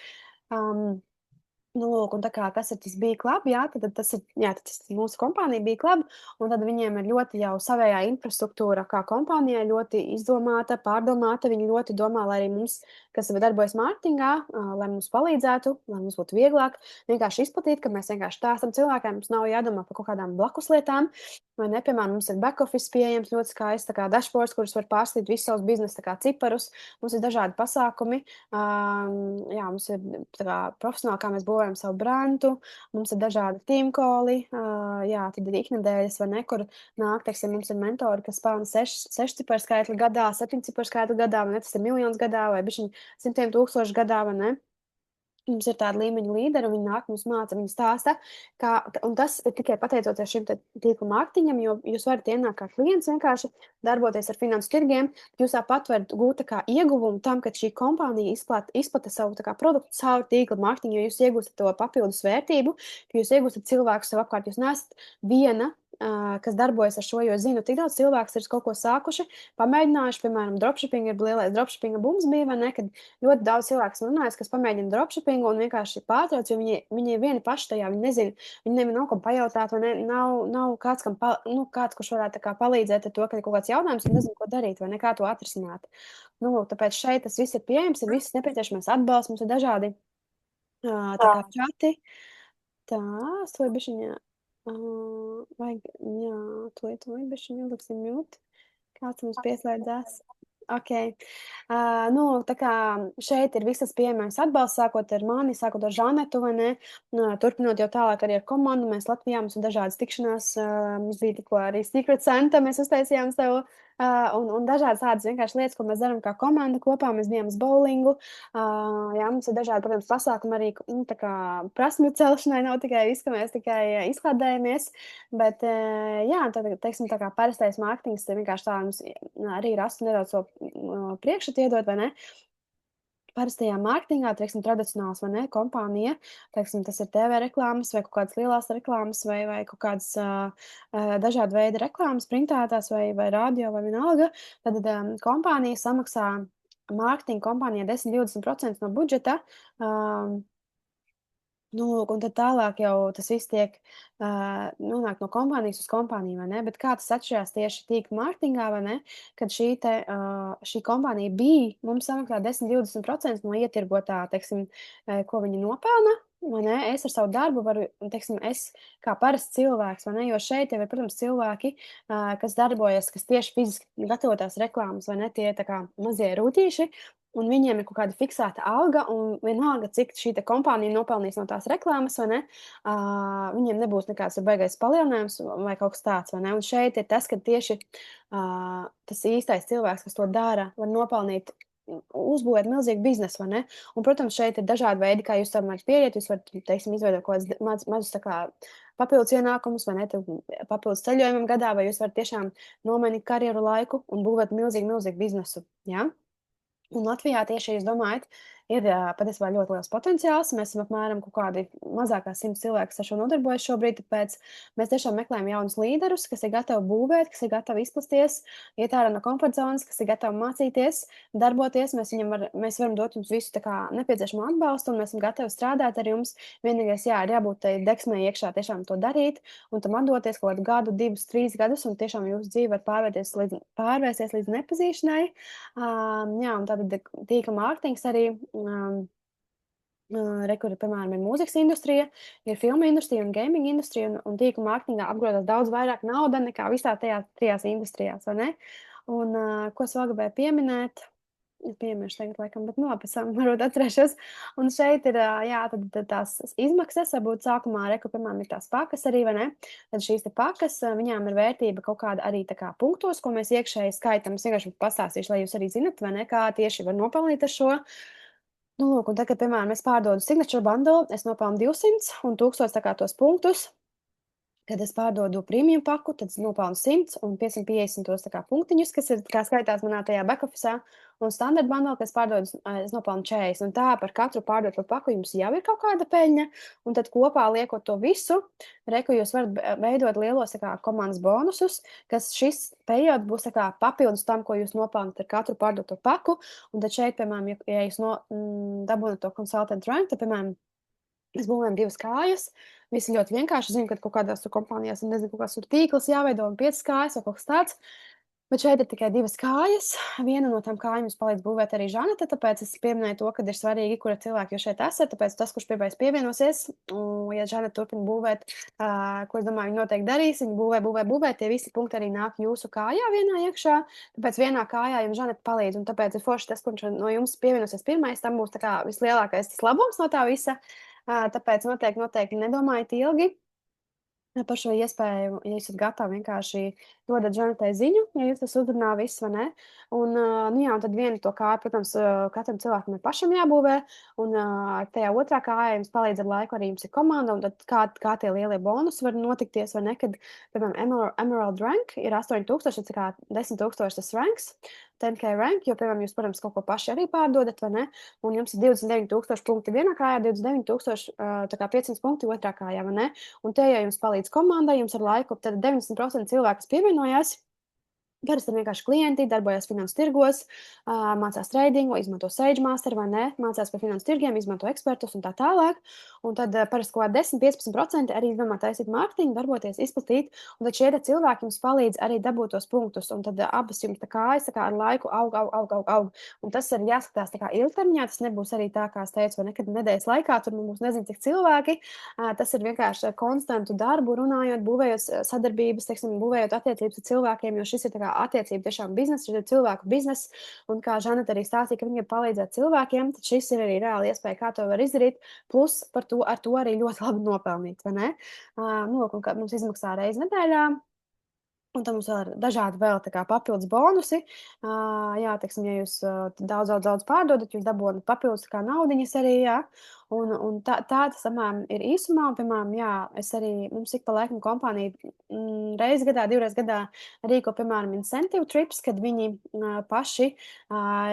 Nu, lūk, un tā kā tas ir tas Be Club, jā, tad tas ir, jā, tas mūsu kompānija Be Club, un tad viņiem ir ļoti jau savējā infrastruktūra, kā kompānijai ļoti izdomāta, pārdomāta, viņi ļoti domā, lai arī mums, kas darbojas mārketingā, lai mums palīdzētu, lai mums būtu vieglāk vienkārši izplatīt, ka mēs vienkārši stāstam cilvēkiem, mums nav jādomā par kaut kādām blakus lietām, vai ne, piemēram, mums ir back office pieejams ļoti skaists, tā kā dashboards, kurus var pārskatīt visus savus biznesa, tā kā ciparus, mums ir dažādi pasākumi, jā, mums ir tā kā profesionāli, kā mēs būvējam savu brandu, mums ir dažādi teamkoli, jā, tad ir iknedēļas, vai ne, kur nāk, teiksim, mums ir mentori, kas pelna 6 ciparu skaitli gadā, 7 ciparu skaitli gadā, vai ne, tas ir miljons gadā, vai bišķiņ 100 000 gadā, vai ne. Mums ir tāda līmeņa līderi, un viņi nāk mums māca, viņi stāsta, kā, un tas ir tikai pateicoties šim tīkla mārketingam, jo jūs varat ienākt kā klients vienkārši darboties ar finansu tirgiem, jūs tāpat varat gūt tā kā ieguvumu tam, ka šī kompānija izplata savu tā kā produktu caur tīkla mārketingu, jo jūs iegūstat to papildus vērtību, ka jūs iegūstat cilvēku sev apkārt, jūs neesat viena, kas darbojas ar šo, jo zinu, tik daudz cilvēks ir kaut ko sākuši, pamēģinājuši, piemēram, dropshipping ir lielais dropshippinga bums bija, vai ne, kad ļoti daudz cilvēku runājas, kas pamēģina dropshippingu un vienkārši pārtrauc, jo viņi ir vieni paši tajā, viņi nezina, viņi nevienam nav kam pajautāt, vai ne, nav kāds, kāds, kurš varētu tā kā palīdzēt ar to, ka ir kaut kāds jautājums un nezinu, ko darīt, vai ne, kā to atrisināt. Nu, tāpēc šeit tas viss ir pieejams, ir viss nepieciešamais atbalsts, mums ir dažādi tā kā čati. Tā, to bišķiņā, vajag, jā, to bišķiņā liksim mute. Kāds mums pieslēdzās? Ok. Nu, tā kā šeit ir visas pieejamais atbalsts, sākot ar mani, sākot ar Žanetu, vai ne? Turpinot jau tālāk arī ar komandu, mēs Latvijā, mums ir dažādas tikšanās, mums bija tikko arī Secret Santa, mēs uztaisījām sev, un dažādas tādas vienkārši lietas, ko mēs darām kā komanda kopā, mēs bijām uz bowlingu, jā, mums ir dažādi, protams, pasākumi arī, nu, tā kā prasmju celšanai, nav tikai viss, ka mēs tikai izklādējamies, bet, jā, teiksim, tā kā parastais mārketings, vienkārši tā mums arī rastu nedaudz to priekšstatu iedot, vai ne? Parastajā mārketingā, teiksim, tradicionāls, vai ne, kompānija, teiksim, tas ir TV reklāmas vai kaut kādas lielās reklāmas vai kaut kādas dažāda veida reklāmas, printētās vai radio vai vienalga, tad kompānija samaksā mārketinga kompānijai 10–20% no budžeta, nu, un tad tālāk jau tas viss tiek nonāk no kompānijas uz kompāniju, vai ne? Bet kā tas atšķirās tieši tīkla mārketingā, vai ne? Kad šī kompānija bija, mums samaksā 10–20% no ietirgotā, teiksim, ko viņi nopelna, vai ne? Es ar savu darbu varu, teiksim, es kā parasts cilvēks, vai ne? Jo šeit jau ir, protams, cilvēki, kas darbojas, kas tieši fiziski gatavotās reklāmas, vai ne? Tie tā kā mazie rūtīši, un viņiem ir kaut kāda fiksēta alga, un vienalga, cik šī kompānija nopelnīs no tās reklāmas, vai ne, viņiem nebūs nekāds baigais palielinājums vai kaut kas tāds, vai ne, un šeit ir tas, ka tieši tas īstais cilvēks, kas to dara, var nopelnīt, uzbūvēt milzīgu biznesu, vai ne, un, protams, šeit ir dažādi veidi, kā jūs tam varat pieiet, jūs varat, teiksim, izveidot kaut kāds mazus tā kā papildus ienākumus, vai ne, papildus ceļojumam gadā, vai jūs varat tiešām nomainīt karjeru laiku un būvēt milzīgu biznesu, jā? Un Latvijā tieši, jūs domājat, ir patiesībā ļoti liels potenciāls. Mēs esam apmēram kaut kādi mazākā 100 cilvēki, kas ar šo nodarbojas šobrīd, tāpēc mēs tiešām meklējam jaunus līderus, kas ir gatavi būvēt, kas ir gatavi izplasties, iet ārā no komforta zonas, kas ir gatavi mācīties, darboties. Mēs varam dot jums visu tā kā nepieciešamo atbalstu, un mēs esam gatavi strādāt ar jums. Vienīgais, jā, ir jābūt tai deksmei iekšā tiešām to darīt, un tam atdoties kaut kādu gadu, 2, 3 gadus, un tiešām jūsu dzīve var pārvērsties līdz nepazīšanai. Jā, un tātad tīkla mārketings arī, kur, piemēram, ir mūzikas industrija, ir filmu industrija un gaming industrija, un tīkla mārketingā apgrodas daudz vairāk nauda nekā visā tajās 3 industrijās, vai ne? Un, ko es vēl gribēju pieminēt? Es piemiršu tagad laikam, bet, pēc tam varbūt atcerēšos. Un šeit ir, jā, tad tās izmaksas, varbūt sākumā, piemēram, ir tās pakas arī, vai ne? Tad šīs te pakas, viņām ir vērtība kaut kāda arī tā kā punktos, ko mēs iekšēji skaitam. Es vienkārši pastāstīšu, lai jūs arī zinat, vai ne, kā tieši var nopelnīt ar šo. Nu, lūk, un tagad, piemēram, es pārdodu signature bundle, es nopelnu 200 un 1000 tā kā tos punktus. Kad es pārdodu premium paku, tad es nopelnu 100 un 550 tos tā kā punktiņus, kas ir kā skaitās manā tajā back-office'ā, un standard bundle, kas pārdodu, es nopelnu 40, un tā par katru pārdoto paku jums jau ir kaut kāda peļņa, un tad kopā liekot to visu, reku jūs varat veidot lielos tā kā komandas bonusus, kas šis payout būs tā kā papildus tam, ko jūs nopelnat ar katru pārdoto paku, un tad šeit, piemēram, ja jūs dabūnat to consultant rank, tad, piemēram, mēs būvējam 2 kājas. Viss ir ļoti vienkārši. Zinu, ka kaut kādās kompānijās ir, nezinu, kaut kāds tur tīkls jāveido un 5 kājas vai kaut kas tāds. Bet šeit ir tikai 2 kājas. Viena no tām kājām jums palīdz būvēt arī Žaneta, tāpēc es pieminēju to, ka ir svarīgi, kura cilvēki jūs šeit esat. Tāpēc tas, kurš pirmais pievienosies, un ja Žaneta turpina būvēt, ko es domāju, viņi noteikti darīs, viņi būvē, tie visi punkti arī nāk jūsu kājā vienā iekšā. Tāpēc vienā kājā jums Žaneta palīdz, un tāpēc ir forši tas, kurš no jums pievienosies pirmais, tam būs tā kā vislielākais tas labums no tā visa. Tāpēc noteikti nedomājiet ilgi par šo iespēju, ja esat gatavi vienkārši dodat Žanetai ziņu, ja jūs tas uzrunā viss, vai ne? Un, jā, un tad vienu to kāju, protams, katram cilvēkam ir pašam jābūvē, un tajā otrā kājā jums palīdz ar laiku arī jums ir komanda, un tad kā tie lielie bonusi var notikties, vai ne, kad, piemēram, Emerald rank ir 8000, tas kā 10,000 tas ranks, 10K rank, jo, piemēram, jūs, protams, kaut ko paši arī pārdodat, vai ne? Un jums ir 29,000 punkti vienā kājā, 29,000, tā kā 500 punkti otrā kājā, vai ne? Un te, ja jums palīdz komandai, jums ar laiku, tad 90% cilvēku, kas pievienojās, parasti ir vienkārši klienti, darbojas finansu tirgos, mācās tradingu, izmanto SageMaster vai ne, mācās par finansu tirgiem, izmanto ekspertus un tā tālāk. Un tad parasti kaut kā 10-15% arī domā taisīt mārketingu, darboties, izplatīt, un tad šie cilvēki jums palīdz arī dabūt tos punktus, un tad abas jums tā kājas tā kā ar laiku aug. Un tas ir jāskatās tā kā ilgtermiņā, tas nebūs arī tā, kā es teicu, vai nekad nedēļas laikā, tur būs nezinu cik cilvēki, tas ir vienkārši konstantu darbu, runājot, būvējot sadarbības, teiksim, būvējot attiecības ar cilvēkiem, jo šis ir tā kā attiecība tiešām biznesa, šis ir cilvēku bizness, un kā Žaneta arī stāstīja, ka viņiem palīdzēt cilvēkiem, tad šis ir arī reāli iespēja, kā to var izdarīt, plus ar to arī ļoti labi nopelnīt, vai ne? Nu, un kā mums izmaksā reizi nedēļā, un tam mums vēl ir dažādi vēl tā kā papildus bonusi. Jā, teiksim, ja jūs daudz pārdodat, jūs dabūjat papildus tā kā naudiņas arī, jā. Un tā tas samēr ir īsumā, un, piemēram, jā, mums ik pa laikam kompānija reizi gadā, 2 reizes gadā rīko, piemēram, incentive trips, kad viņi paši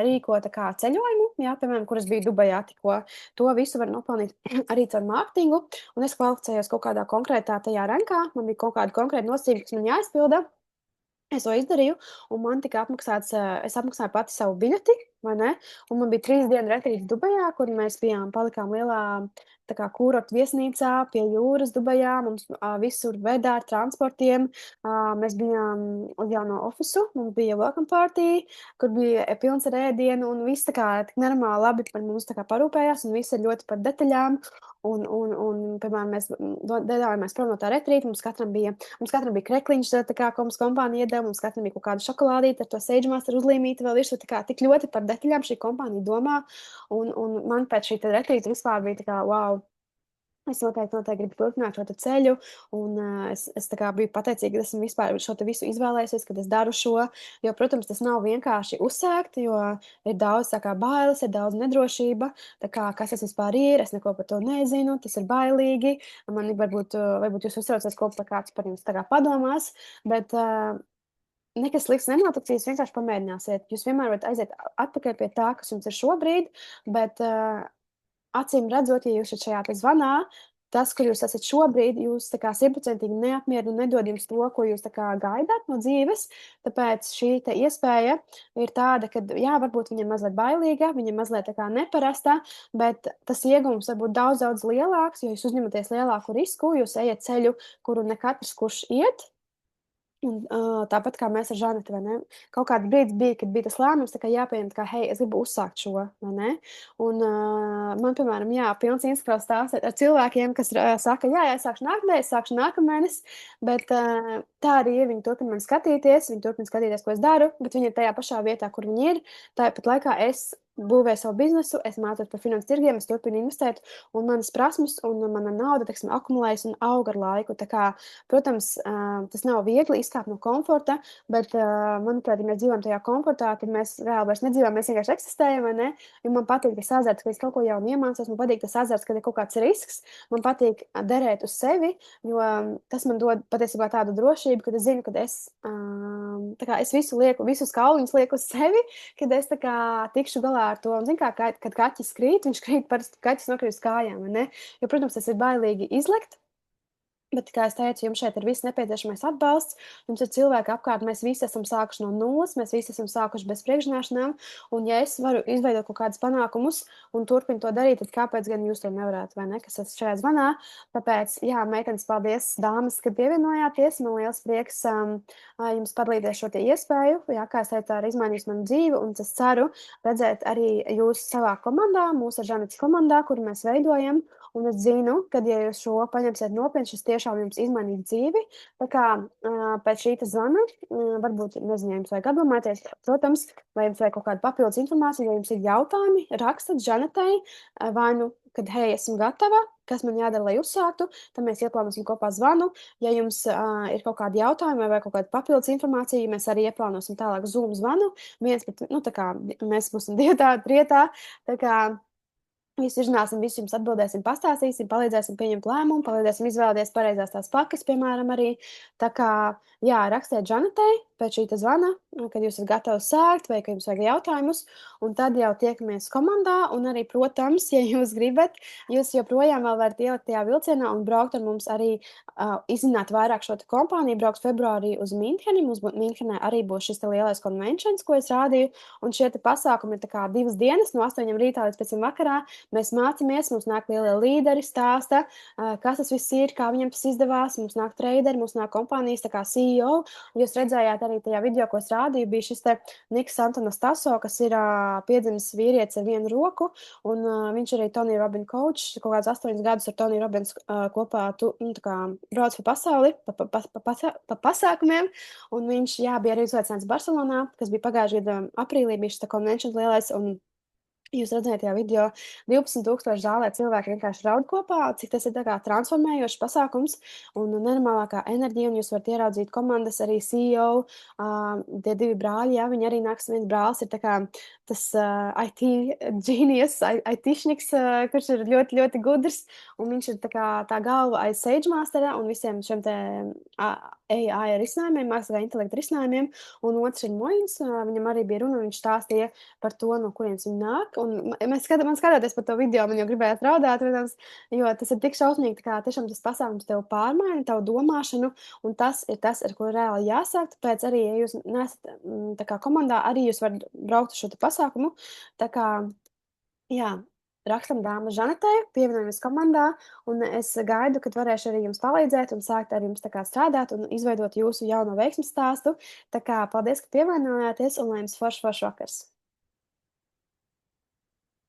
rīko tā kā ceļojumu, jā, piemēram, kur es biju Dubajā tikko. To visu var nopelnīt arī caur mārketingu, un es kvalificējos kaut kādā konkrētā tajā rankā, man bija kaut kāda konkrēta nosacījuma, kas man jāizpilda. Es to izdarīju, un man tika apmaksāts, es apmaksāju pati savu biļeti, vai ne? Un man bija 3 dienu retrīts Dubajā, kur mēs palikām lielā tā kā kurortu viesnīcā pie jūras Dubajā. Mums visur vedā ar transportiem. Mēs bijām uz jauno ofisu, mums bija welcome party, kur bija pilns ar ēdienu, un viss tā kā tik normāli labi par mums tā kā parūpējās, un viss ir ļoti par detaļām. Un, piemēram, mēs dedājāmies prom no tā retrīta, mums katram bija krekliņš, tā kā ko mums kompānija iedeva, mums katram bija kaut kāda šokolādīte ar to SageMaster uzlīmīti vēl virsū, tā kā tik ļoti par detaļām šī kompānija domā, un man pēc šī retrīta vispār bija tā kā, wow, es noteikti gribu turpināt šo ceļu, un es tā kā biju pateicīga, ka esmu vispār šo te visu izvēlējusies, kad es daru šo, jo, protams, tas nav vienkārši uzsākt, jo ir daudz tā kā bailes, ir daudz nedrošība, tā kā kas tas vispār ir, es neko par to nezinu, tas ir bailīgi, man varbūt jūs uztraucies, ko kāds par jums tā kā padomās, bet nekas slikts nenotiks, ja jūs vienkārši pamēģināsiet. Jūs vienmēr varat aiziet atpakaļ pie tā, kas jums ir šobrīd, bet acīm redzot, ja jūs esat šajā te zvanā, tas, kur jūs esat šobrīd, jūs tā kā simtprocentīgi neapmierina un nedod jums to, ko jūs tā kā gaidāt no dzīves. Tāpēc šī te iespēja ir tāda, ka, jā, varbūt viņa ir mazliet bailīga, viņa ir mazliet tā kā neparastā, bet tas iegums var būt daudz, daudz lielāks, jo jūs uzņematies lielāku risku, jūs ejat ceļu, kuru ne katrs, kurš iet. Un, tāpat kā mēs ar Žanetu, vai ne? Kaut kāds brīdis bija, kad bija tas lēmums, tā kā jāpieņem, ka, hei, es gribu uzsākt šo, vai ne? Un man, piemēram, jā, pilns Instagram stāstīt ar cilvēkiem, kas saka, jā, es sākšu nākamnedēļ, es sākšu nākamēnes, bet tā arī ir, viņi turpina man skatīties, viņi turpina skatīties, ko es daru, bet viņi ir tajā pašā vietā, kur viņi ir. Tāpat laikā es būvēju savu biznesu, es mācos par finansu tirgiem, es turpinu investēt, un manas prasmes un mana nauda, teiksim, akumulējas un aug ar laiku. Tā kā, protams, tas nav viegli izkāpt no komforta, bet, manuprāt, ja mēs dzīvojam tajā komfortā, tad mēs reāli vairs nedzīvojam, mēs vienkārši eksistējam, vai ne? Jo man patīk tas azarts, ka es kaut ko jaunu iemācos, man patīk tas azarts, kad ir kaut kāds risks, man patīk derēt uz sevi, jo tas man dod patiesībā tādu drošību, kad es zinu, ka es visu lieku, visus kauliņus lieku uz sevi, kad es tā kā tikšu galā ar to. Un, zin kā, kad kaķis krīt, viņš krīt parasti kaķis nokrīt uz kājām, vai ne? Jo, protams, tas ir bailīgi izlekt. Bet, kā es teicu, jums šeit ir viss nepieciešamais atbalsts, jums ir cilvēki apkārt, mēs visi esam sākuši no nulles, mēs visi esam sākuši bez priekšzināšanām, un ja es varu izveidot kaut kādus panākumus un turpinu to darīt, tad kāpēc gan jūs to nevarētu, vai ne, kas esat šajā zvanā? Tāpēc, jā, meitenes, paldies, dāmas, ka pievienojāties, man liels prieks jums padalīties šo te iespēju, jā, kā es teicu, arī izmainījis manu dzīvi, un es ceru redzēt arī jūs savā komandā, mūsu ar Žanetes komandā, kuru mēs veidojam. Un es zinu, ka, ja jūs šo paņemsiet nopietni, šis tiešām jums izmainīs dzīvi. Tā kā pēc šī zvana, varbūt, nezinu, ja jums vajag apdomāties, protams, vai jums vajag kaut kādu papildus informāciju, ja jums ir jautājumi, rakstat Žanetai, vai nu, kad, hei, esmu gatava, kas man jādara, lai uzsāktu, tad mēs ieplānosim kopā zvanu. Ja jums ir kaut kādi jautājumi vai kaut kāda papildus informācija, mēs arī ieplānosim tālāk Zoom zvanu. Tā kā mēs būsim rietā, tā kā visu izrunāsim, visu jums atbildēsim, pastāstīsim, palīdzēsim pieņemt lēmumu, palīdzēsim izvēlēties pareizās tās pakas, piemēram, arī. Tā kā, jā, rakstiet Žanetai pēc šī zvana, kad jūs esat gatavi sākt vai ka jums vajag jautājumus, un tad jau tiekamies komandā, un arī, protams, ja jūs gribat, jūs joprojām vēl varat ielikt tajā vilcienā un braukt ar mums arī, izzināt vairāk šo te kompāniju, braukt februārī uz Minheni, mums Minhenē arī būs šis te lielais konventions, ko es rādīju, un šie te pasākumi ir tā kā 2 dienas, no 8 rītā līdz 5 vakarā. Mēs mācāmies, mums nāk lielie līderi, stāsta, kas tas viss ir, kā viņam tas izdevās. Mums nāk traderi, mums nāk kompānijas, tā kā CEO. Jūs redzējāt arī tajā video, ko es rādīju, bija šis te Niks Antonas Taso, kas ir piedzimis vīrietis ar vienu roku, un viņš arī Tony Robbins coach, kaut kāds 8 gadus ar Tony Robbins kopā brauc pa pasauli, pa pasākumiem, un viņš, jā, bija arī uzveicināts Barcelonā, kas bija pagājušajā gada aprīlī, bija šis te convention lielais, un jūs redzējāt tajā video 12,000 zālē cilvēki vienkārši raud kopā, cik tas ir tā kā transformējošs pasākums un nenormālākā enerģija, un jūs varat ieraudzīt komandas, arī CEO, tie 2 brāļi, jā, viņi arī nāks, viens brālis ir tā kā tas IT genius, IT-šniks, kurš ir ļoti, ļoti gudrs, un viņš ir tā kā tā galva aiz Sage Mastera un visiem šiem te AI risinājumiem, mākslīgā intelekta risinājumiem, un otrs ir Moins, viņam arī bija runa, un viņš stāstīja par to, no kurienes viņi nāk. Un man skatoties par to video, man jau gribējās raudāt, protams, jo tas ir tik šausmīgi, kā tiešām tas pasākums tev pārmaina, tavu domāšanu, un tas ir tas, ar ko reāli jāsāk. Tāpēc arī, ja jūs nesat tā kā komandā, arī jūs varat braukt uz šo pasākumu. Tā kā, jā, rakstam dāmas Žanetai, pievienojamies komandā, un es gaidu, kad varēšu arī jums palīdzēt un sākt ar jums tā kā strādāt un izveidot jūsu jauno veiksmes stāstu. Tā kā paldies, ka pievienojāties, un lai jums foršs vakars!